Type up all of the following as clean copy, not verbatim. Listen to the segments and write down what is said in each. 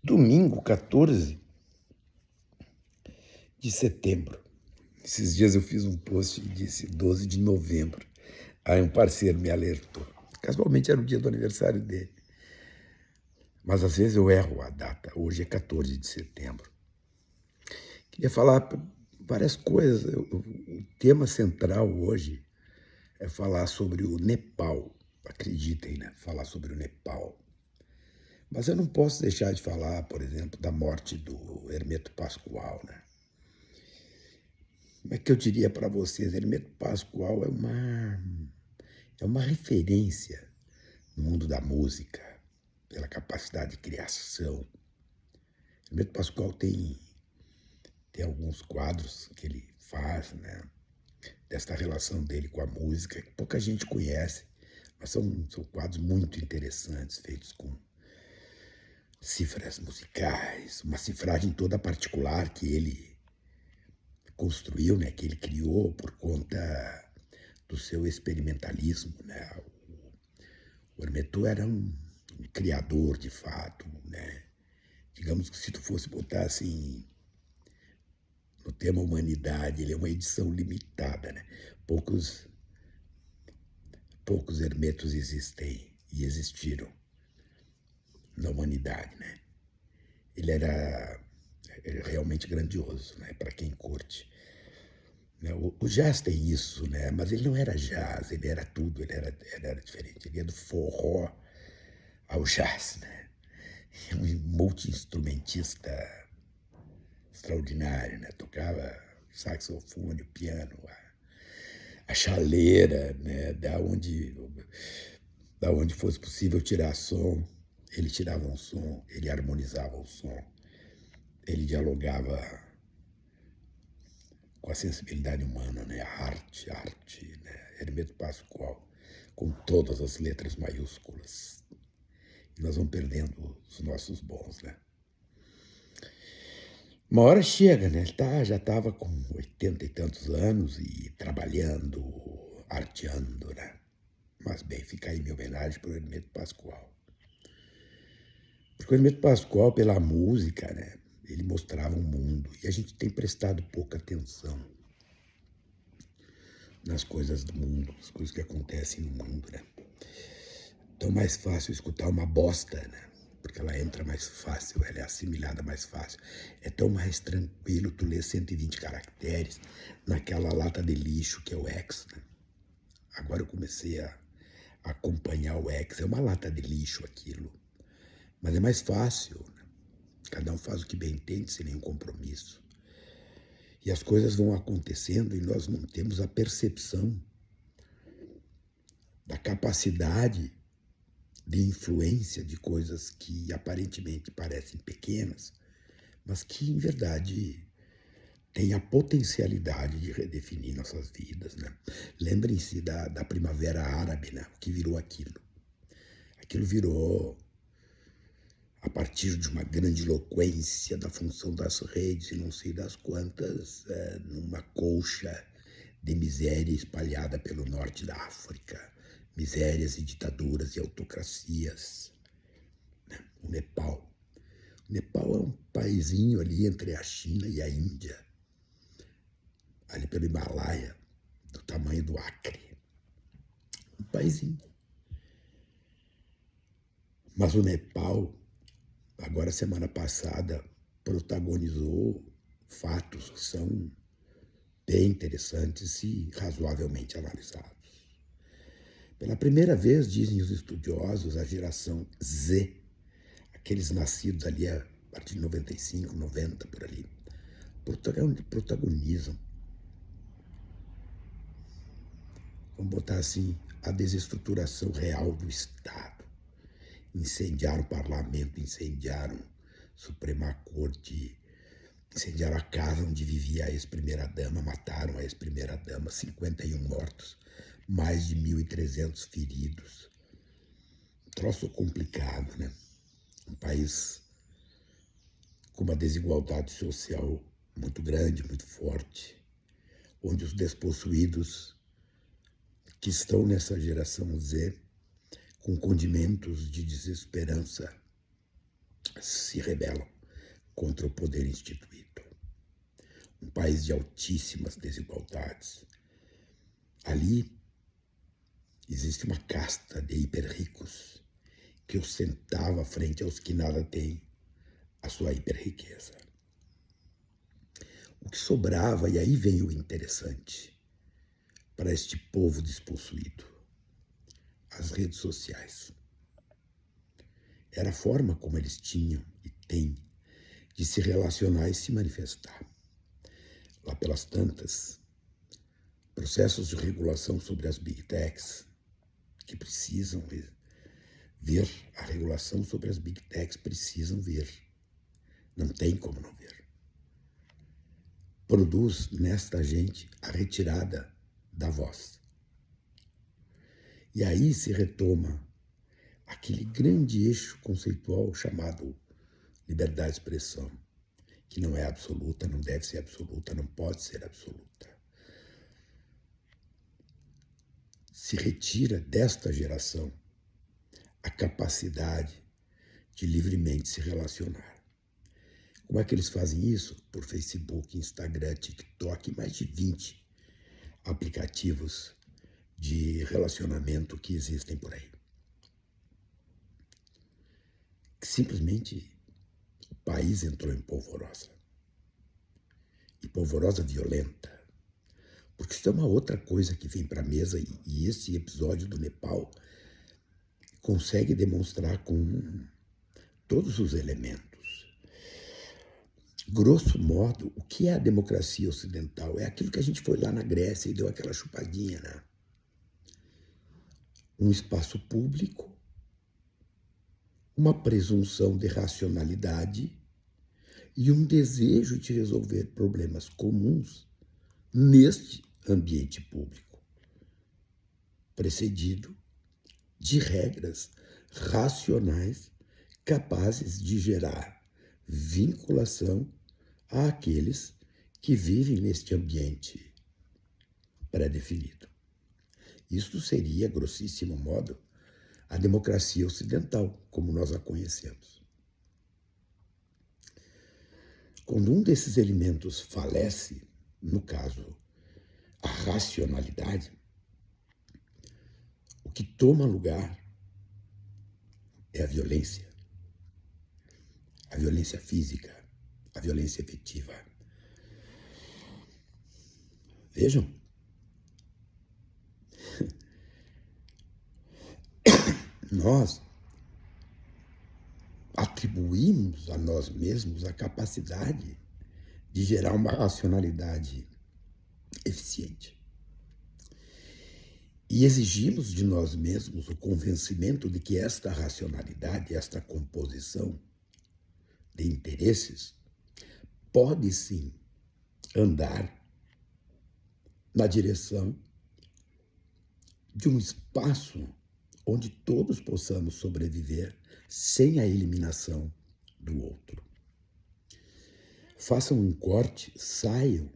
Domingo, 14 de setembro. Esses dias eu fiz um post e disse 12 de novembro. Aí um parceiro me alertou. Casualmente era o dia do aniversário dele. Mas às vezes eu erro a data. Hoje é 14 de setembro. Queria falar várias coisas. O tema central hoje é falar sobre o Nepal. Acreditem, né? Falar sobre o Nepal. Mas eu não posso deixar de falar, por exemplo, da morte do Hermeto Pascoal, né? Como é que eu diria para vocês? Hermeto Pascoal é uma referência no mundo da música, pela capacidade de criação. Hermeto Pascoal tem alguns quadros que ele faz, né? Desta relação dele com a música, que pouca gente conhece, mas são quadros muito interessantes, feitos com cifras musicais, uma cifragem toda particular que ele construiu, né, que ele criou por conta do seu experimentalismo, né? O Hermeto era um criador de fato, né? Digamos que se tu fosse botar assim no tema humanidade, ele é uma edição limitada, né? Poucos Hermetos existem e existiram na humanidade, né? Ele era realmente grandioso, né? Para quem curte. O jazz tem isso, né? Mas ele não era jazz, ele era tudo, ele era diferente. Ele ia do forró ao jazz, né? É um multi-instrumentista extraordinário, né? Tocava saxofone, piano, a chaleira, né? Da onde fosse possível tirar som, ele tirava um som, ele harmonizava o som, ele dialogava com a sensibilidade humana, né? A arte, né? Hermeto Pascoal, com todas as letras maiúsculas. E nós vamos perdendo os nossos bons, né? Uma hora chega, né? Ele já estava com 80 e tantos anos e trabalhando, arteando, né? Mas bem, fica aí minha homenagem para o Hermeto Pascoal. Porque o Hermeto Pascoal, pela música, né? Ele mostrava um mundo e a gente tem prestado pouca atenção nas coisas do mundo, as coisas que acontecem no mundo, né? Então, mais fácil escutar uma bosta, né? Porque ela entra mais fácil, ela é assimilada mais fácil. É tão mais tranquilo tu ler 120 caracteres naquela lata de lixo que é o X, né? Agora eu comecei a acompanhar o X, é uma lata de lixo aquilo. Mas é mais fácil, né? Cada um faz o que bem entende, sem nenhum compromisso. E as coisas vão acontecendo e nós não temos a percepção da capacidade de influência de coisas que aparentemente parecem pequenas, mas que, em verdade, têm a potencialidade de redefinir nossas vidas, né? Lembrem-se da Primavera Árabe, né? O que virou aquilo. Aquilo virou, a partir de uma grandiloquência da função das redes e não sei das quantas, numa colcha de miséria espalhada pelo norte da África, misérias e ditaduras e autocracias. O Nepal. O Nepal é um paizinho ali entre a China e a Índia, ali pelo Himalaia, do tamanho do Acre. Um paizinho. Mas o Nepal, agora semana passada, protagonizou fatos que são bem interessantes e razoavelmente analisados. Pela primeira vez, dizem os estudiosos, a geração Z, aqueles nascidos ali a partir de 95, 90, por ali, protagonizam, vamos botar assim, a desestruturação real do Estado. Incendiaram o parlamento, incendiaram a Suprema Corte, incendiaram a casa onde vivia a ex-primeira-dama, mataram a ex-primeira-dama, 51 mortos, mais de 1.300 feridos. Um troço complicado, né? Um país com uma desigualdade social muito grande, muito forte, onde os despossuídos que estão nessa geração Z, com condimentos de desesperança, se rebelam contra o poder instituído. Um país de altíssimas desigualdades. Ali existe uma casta de hiperricos que ostentava frente aos que nada têm a sua hiperriqueza. O que sobrava, e aí vem o interessante, para este povo despossuído, as redes sociais. Era a forma como eles tinham e têm de se relacionar e se manifestar. Lá pelas tantas, processos de regulação sobre as big techs, que precisam vir, a regulação sobre as big techs precisam vir. Não tem como não vir. Produz nesta gente a retirada da voz. E aí se retoma aquele grande eixo conceitual chamado liberdade de expressão, que não é absoluta, não deve ser absoluta, não pode ser absoluta. Se retira desta geração a capacidade de livremente se relacionar. Como é que eles fazem isso? Por Facebook, Instagram, TikTok, mais de 20 aplicativos de relacionamento que existem por aí. Que simplesmente o país entrou em polvorosa. E polvorosa violenta. Porque isso é uma outra coisa que vem para a mesa e esse episódio do Nepal consegue demonstrar com todos os elementos. Grosso modo, o que é a democracia ocidental? É aquilo que a gente foi lá na Grécia e deu aquela chupadinha, né? Um espaço público, uma presunção de racionalidade e um desejo de resolver problemas comuns neste ambiente público, precedido de regras racionais capazes de gerar vinculação àqueles que vivem neste ambiente pré-definido. Isto seria, grossíssimo modo, a democracia ocidental, como nós a conhecemos. Quando um desses elementos falece, no caso, a racionalidade, o que toma lugar é a violência física, a violência efetiva. Vejam, nós atribuímos a nós mesmos a capacidade de gerar uma racionalidade eficiente. E exigimos de nós mesmos o convencimento de que esta racionalidade, esta composição de interesses, pode sim andar na direção de um espaço onde todos possamos sobreviver sem a eliminação do outro. Façam um corte, saiam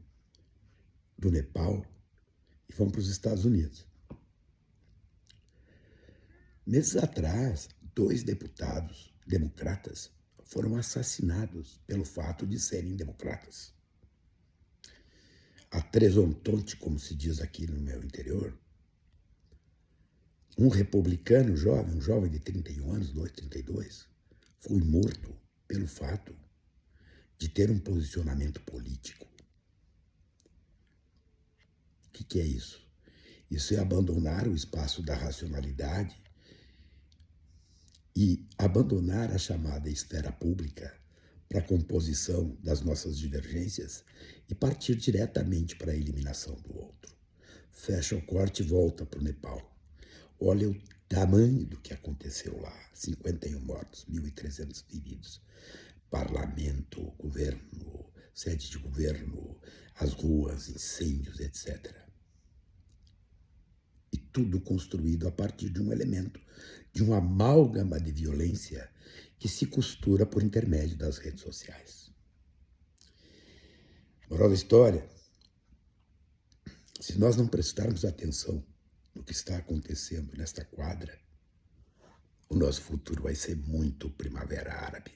do Nepal e vão para os Estados Unidos. Meses atrás, 2 deputados democratas foram assassinados pelo fato de serem democratas. A Trezontonte, como se diz aqui no meu interior, um republicano jovem, um jovem de 31 anos, 32, foi morto pelo fato de ter um posicionamento político. O que é isso? Isso é abandonar o espaço da racionalidade e abandonar a chamada esfera pública para a composição das nossas divergências e partir diretamente para a eliminação do outro. Fecha o corte e volta para o Nepal. Olha o tamanho do que aconteceu lá. 51 mortos, 1.300 feridos. Parlamento, governo, sede de governo, as ruas, incêndios, etc. E tudo construído a partir de um elemento, de uma amálgama de violência que se costura por intermédio das redes sociais. Moral da história, se nós não prestarmos atenção no que está acontecendo nesta quadra, o nosso futuro vai ser muito primavera árabe.